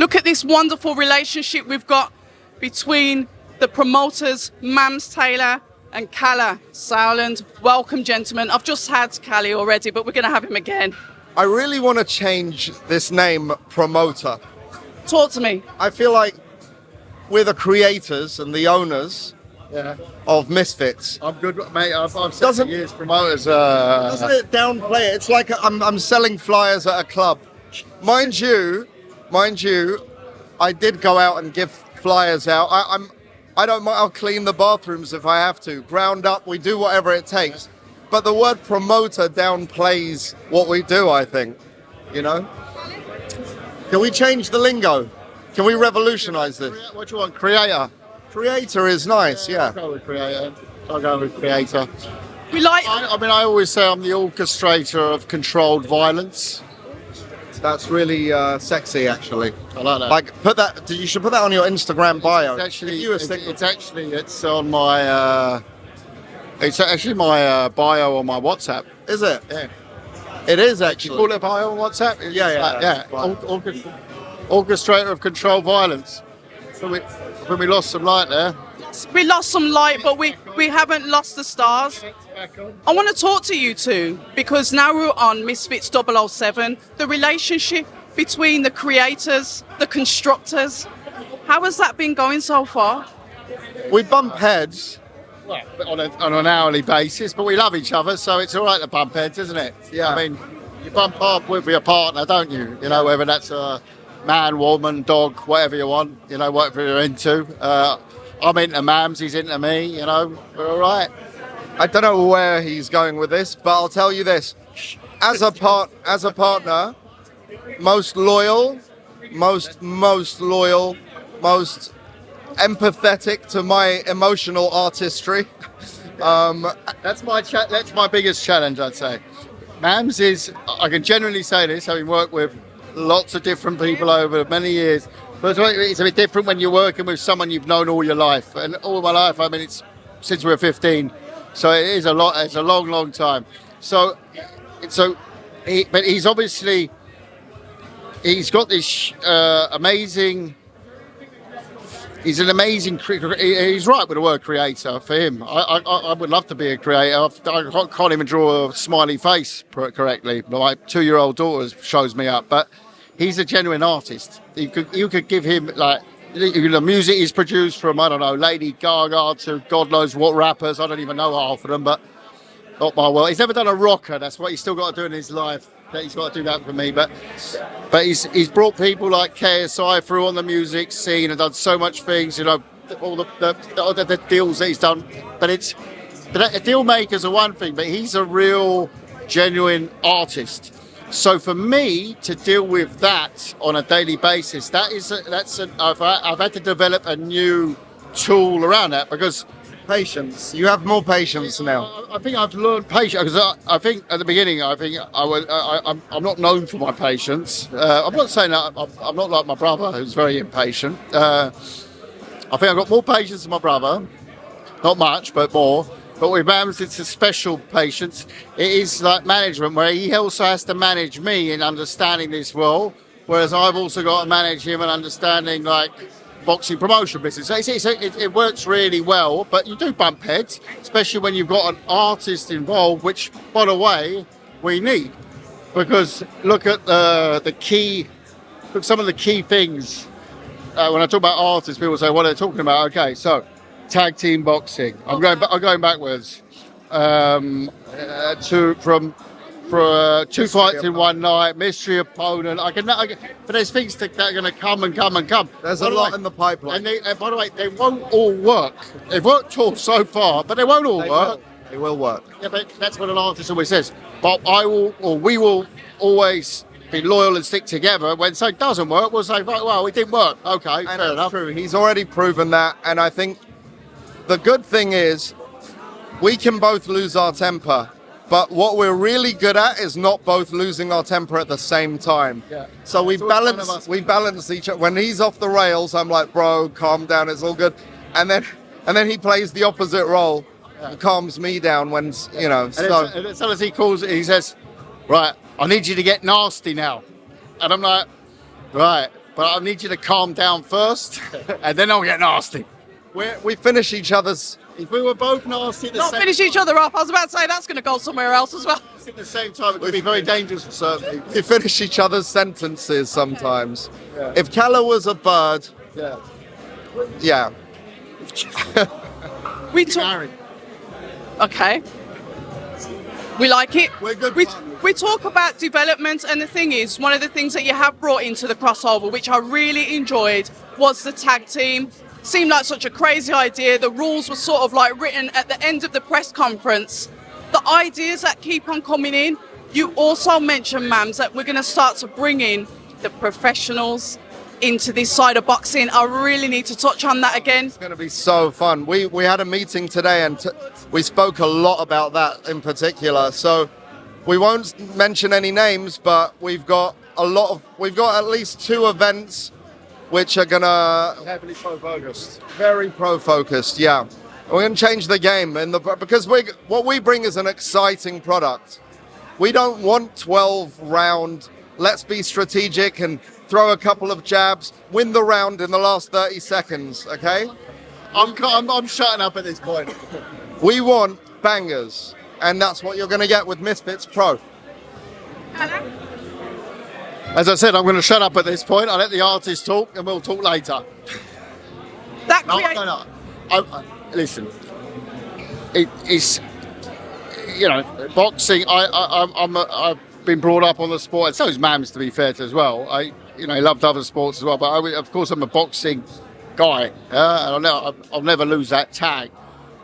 Look at this wonderful relationship we've got between the promoters, Mams Taylor and Kalle Mams. Welcome, gentlemen. I've just had Kalle already, but we're going to have him again. I really want to change this name, promoter. Talk to me. I feel like we're the creators and the owners of Misfits. I'm good, mate. I've said for years promoters. Doesn't it downplay it? It's like I'm selling flyers at a club. Mind you, I did go out and give flyers out. I don't mind. I'll clean the bathrooms if I have to. Ground up, we do whatever it takes. But the word promoter downplays what we do, I think. You know? Can we change the lingo? Can we revolutionize this? What do you want? Creator? Creator is nice, yeah. I'll go with creator. We like. I always say I'm the orchestrator of controlled violence. That's really sexy, actually. I like that. Like, put that. You should put that on your Instagram bio. It's on my. It's actually my bio on my WhatsApp. Is it? Yeah. It is You actually. call it bio on WhatsApp? Yeah. Orchestrator of controlled violence. When we lost some light there. We lost some light, but we haven't lost the stars. I want to talk to you two because now we're on Misfits 007. The relationship between the creators, the constructors. How has that been going so far? We bump heads. Well, on an hourly basis, but we love each other, so it's all right to bump heads, isn't it? Yeah. I mean, you bump up with your partner, don't you? You know, whether that's a man, woman, dog, whatever you want, you know, whatever you're into. I'm into Mams, he's into me, you know, we're all right. I don't know where he's going with this, but I'll tell you this: as a partner, most loyal, most loyal, most empathetic to my emotional artistry. That's my biggest challenge, I'd say. Mams is, I can genuinely say this, having worked with lots of different people over many years, but it's a bit different when you're working with someone you've known all your life. And all my life, I mean, it's since we were 15, so it is a lot. It's a long time. So, but he's obviously, he's got this amazing. He's an amazing. He's right with the word creator for him. I would love to be a creator. I can't even draw a smiley face correctly. My 2-year-old daughter shows me up, but he's a genuine artist. You could give him like the music he's produced from, I don't know, Lady Gaga to God knows what rappers. I don't even know half of them, but not my world. He's never done a rocker. That's what he's still got to do in his life. He's got to do that for me, but he's brought people like KSI through on the music scene and done so much things, you know, all the deals that he's done. But deal makers are one thing, but he's a real, genuine artist. So for me to deal with that on a daily basis, I've had to develop a new tool around that because. Patience. You have more patience now. I think I've learned patience because I think at the beginning I'm not known for my patience. I'm not saying that I'm not like my brother who's very impatient. I think I've got more patience than my brother, not much but more. But with Mams, it's a special patience. It is like management where he also has to manage me in understanding this world, whereas I've also got to manage him in understanding like. Boxing promotion business. It works really well, but you do bump heads, especially when you've got an artist involved, which, by the way, we need. Because look at some of the key things. When I talk about artists, people say, what are they talking about? Okay, so tag team boxing. I'm going backwards. For two fights in one night, mystery opponent. But there's things that are going to come and come and come. There's a lot in the pipeline. And by the way, they won't all work. They've worked all so far, but they won't all work. They will work. Yeah, but that's what an artist always says. But we will always be loyal and stick together. When something doesn't work, we'll say, well, it didn't work. Okay, fair enough. True. He's already proven that, and I think the good thing is we can both lose our temper. But what we're really good at is not both losing our temper at the same time. Yeah. So we balance each other. When he's off the rails, I'm like, bro, calm down, it's all good. And then he plays the opposite role and calms me down when, you know. And as soon as he says, right, I need you to get nasty now. And I'm like, right, but I need you to calm down first, and then I'll get nasty. We finish each other's. If we were both nasty at the Not same finish each other off. I was about to say that's going to go somewhere else as well. at the same time, it could be very dangerous for certain people. We finish each other's sentences sometimes. Yeah. If Kalle was a bird, Yeah. yeah. We talk. Married. Okay. We like it. We're good We, partners. we talk about development, and the thing is, one of the things that you have brought into the crossover, which I really enjoyed, was the tag team. Seemed like such a crazy idea. The rules were sort of like written at the end of the press conference. The ideas that keep on coming in. You also mentioned, Mams, that we're going to start to bring in the professionals into this side of boxing. I really need to touch on that again. It's going to be so fun. We had a meeting today and we spoke a lot about that in particular. So we won't mention any names, but we've got at least 2 events which are gonna Heavily pro-focused. very pro-focused. Yeah, we're gonna change the game because what we bring is an exciting product. We don't want 12 round. Let's be strategic and throw a couple of jabs, win the round in the last 30 seconds. Okay. I'm shutting up at this point. We want bangers, and that's what you're going to get with Misfits Pro. As I said, I'm going to shut up at this point. I'll let the artists talk, and we'll talk later. That No, create- no, no. Listen, it's boxing. I've been brought up on the sport, and so is Mams, to be fair to as well. I loved other sports as well, but of course I'm a boxing guy, and I'll never lose that tag.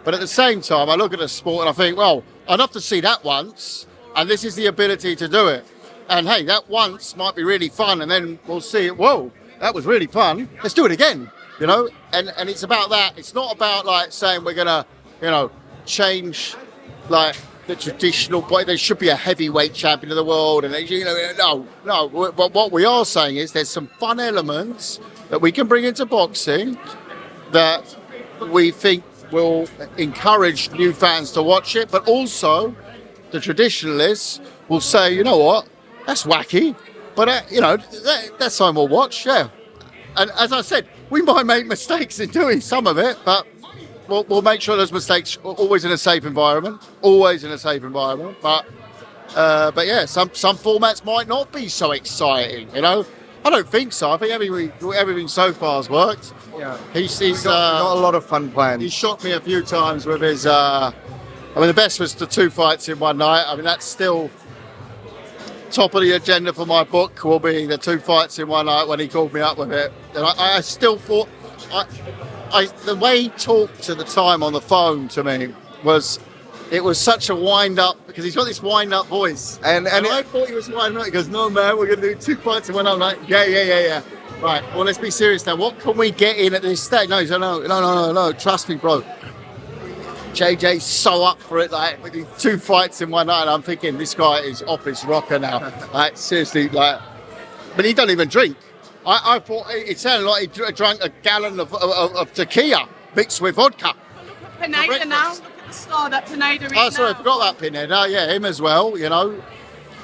But at the same time, I look at the sport and I think, well, I'd love to see that once, and this is the ability to do it. And hey, that once might be really fun, and then we'll see it. Whoa, that was really fun. Let's do it again. And it's about that. It's not about like saying we're gonna, change like the traditional. But there should be a heavyweight champion of the world, and no. But what we are saying is there's some fun elements that we can bring into boxing that we think will encourage new fans to watch it, but also the traditionalists will say, you know what, that's wacky, but that's something we'll watch, yeah. And as I said, we might make mistakes in doing some of it, but we'll make sure those mistakes are always in a safe environment, But yeah, some formats might not be so exciting, I don't think so. I think everything so far has worked. Yeah, He's got a lot of fun plans. He shocked me a few times with his. The best was the 2 fights in one night. I mean, that's still top of the agenda for my book. Will be the 2 fights in one night when he called me up with it. And I still thought, the way he talked at the time on the phone to me was. It was such a wind-up, because he's got this wind-up voice. And I thought he was winding up. He goes, no, man, we're going to do 2 fights in one night. I'm like, yeah. Right, well, let's be serious now. What can we get in at this stage? No, he's like, no, trust me, bro. JJ's so up for it, like, we do 2 fights in one night. And I'm thinking, this guy is off his rocker now. Like, seriously, like, but he don't even drink. I thought it sounded like he drank a gallon of tequila mixed with vodka. Pineda now. Look at the star that Pineda is Oh, sorry, I now. forgot that Pineda. Yeah, him as well,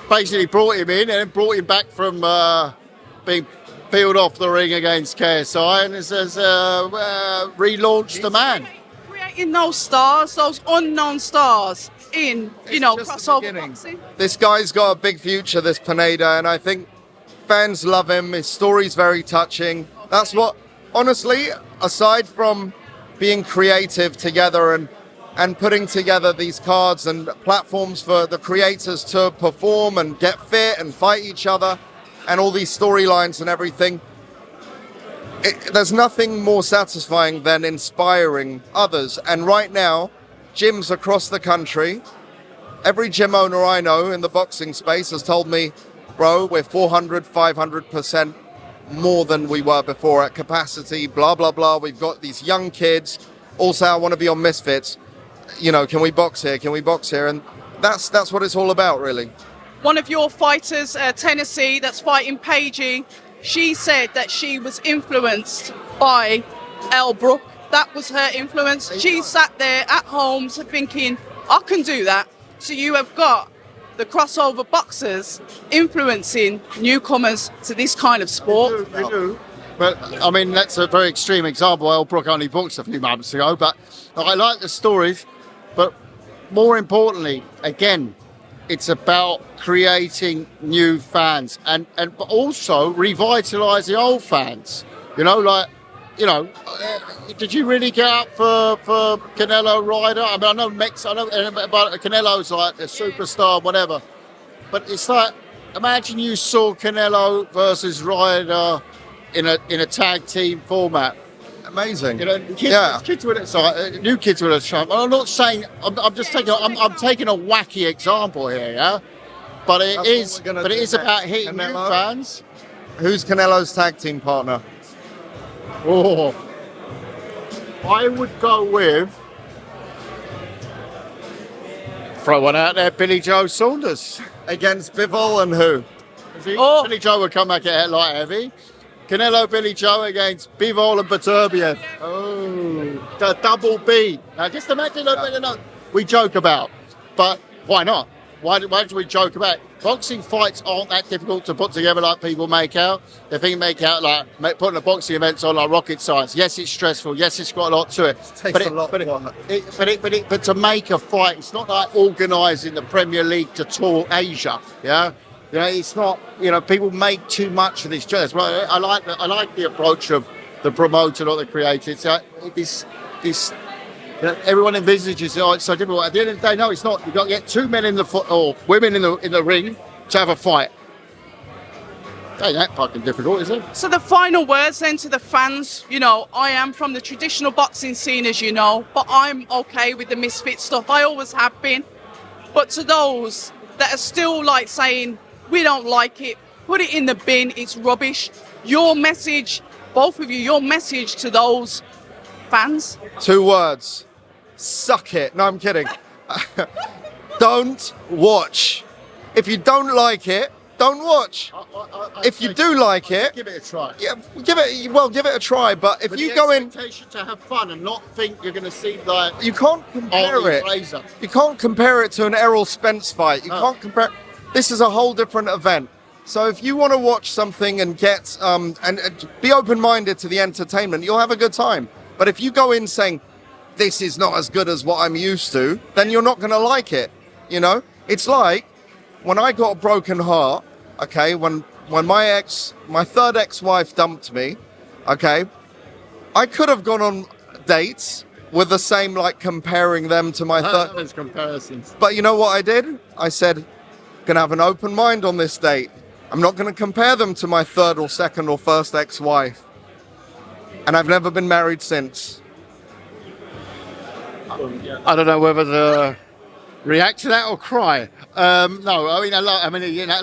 Basically brought him in and then brought him back from being peeled off the ring against KSI and has relaunched the man. Creating those stars, those unknown stars in, It's just the crossover beginning. boxing. This guy's got a big future, this Pineda, and I think fans love him. His story's very touching. That's what, honestly, aside from being creative together and putting together these cards and platforms for the creators to perform and get fit and fight each other and all these storylines and everything, there's nothing more satisfying than inspiring others. And right now, gyms across the country, every gym owner I know in the boxing space has told me, bro, we're 400, 500% more than we were before at capacity, blah, blah, blah. We've got these young kids. Also, I want to be on Misfits. Can we box here? Can we box here? And that's what it's all about, really. One of your fighters, Tennessee, that's fighting Paigey, she said that she was influenced by Elle Brooke. That was her influence. She sat there at home thinking, I can do that. So you have got the crossover boxers influencing newcomers to this kind of sport. We do. But I mean, that's a very extreme example. El Brook only booked a few months ago, but I like the stories. But more importantly, again, it's about creating new fans but also revitalise the old fans. You know, like, did you really get up for Canelo Ryder? I mean, I know about Canelo's like a superstar, whatever. But it's like, imagine you saw Canelo versus Ryder in a tag team format. Amazing. Kids would have, new kids would have shown. I'm not saying. I'm just taking. I'm taking a wacky example here, yeah. But it is about hitting new fans. Who's Canelo's tag team partner? Oh, I would go with. Throw one out there, Billy Joe Saunders. Against Bivol and who? Billy Joe would come back at light heavy. Canelo, Billy Joe against Bivol and Beterbiev. Oh, the double B. Now, just imagine, we joke about, but why not? Why do we joke about? Boxing fights aren't that difficult to put together like people make out. They think make out like putting a boxing events on like rocket science. Yes, it's stressful. Yes, it's got a lot to it. But to make a fight, it's not like organising the Premier League to tour Asia. Yeah. It's not. People make too much of this jazz. Well, I like the approach of the promoter or the creator. It's like this. Everyone envisages it's so difficult. At the end of the day, no, it's not. You've got to get two men in the foot or women in the ring to have a fight. Ain't that fucking difficult, is it? So the final words then to the fans. I am from the traditional boxing scene, as you know, but I'm okay with the misfit stuff. I always have been. But to those that are still like saying, we don't like it, put it in the bin, it's rubbish. Your message, both of you, your message to those fans? 2 words. Suck it. No, I'm kidding. Don't watch. If you don't like it, don't watch. If you do like it, give it a try. Yeah, give it a try. But if you go in, expectation to have fun and not think you're going to see like you can't compare it. Razor. You can't compare it to an Errol Spence fight. You can't compare. This is a whole different event. So if you want to watch something and get and be open-minded to the entertainment, you'll have a good time. But if you go in saying this is not as good as what I'm used to, then you're not going to like it. It's like when I got a broken heart. Okay, when my third ex-wife dumped me. Okay, I could have gone on dates with the same, like comparing them to my third. There's comparisons. But you know what I did? I said, gonna have an open mind on this date. I'm not gonna compare them to my third or second or first ex-wife. And I've never been married since. I don't know whether to react to that or cry. No, I mean,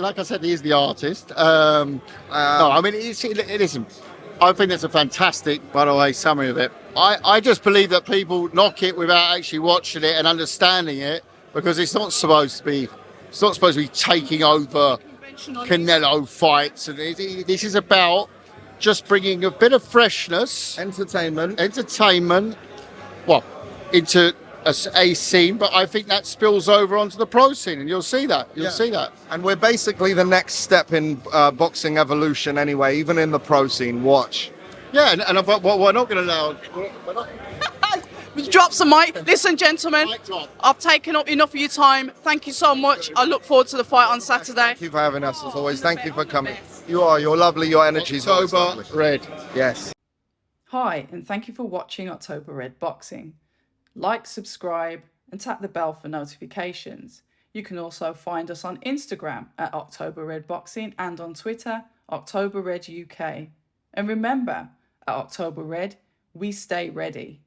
like I said, he is the artist. No, I mean, it isn't. I think that's a fantastic, by the way, summary of it. I just believe that people knock it without actually watching it and understanding it, because it's not supposed to be taking over Canelo fights. And this is about just bringing a bit of freshness, entertainment, well, into a scene, but I think that spills over onto the pro scene, and you'll see that. See that. And we're basically the next step in boxing evolution anyway, even in the pro scene. Watch. Yeah, but we're not going to allow... Drop some mic. Listen, gentlemen, I've taken up enough of your time. Thank you so much. I look forward to the fight on Saturday. Thank you for having us, as always. Thank you for coming. You're lovely. Your energy's October Red. Yes. Hi, and thank you for watching October Red Boxing. Like, subscribe, and tap the bell for notifications. You can also find us on Instagram at October Red Boxing and on Twitter, October Red UK. And remember, at October Red, we stay ready.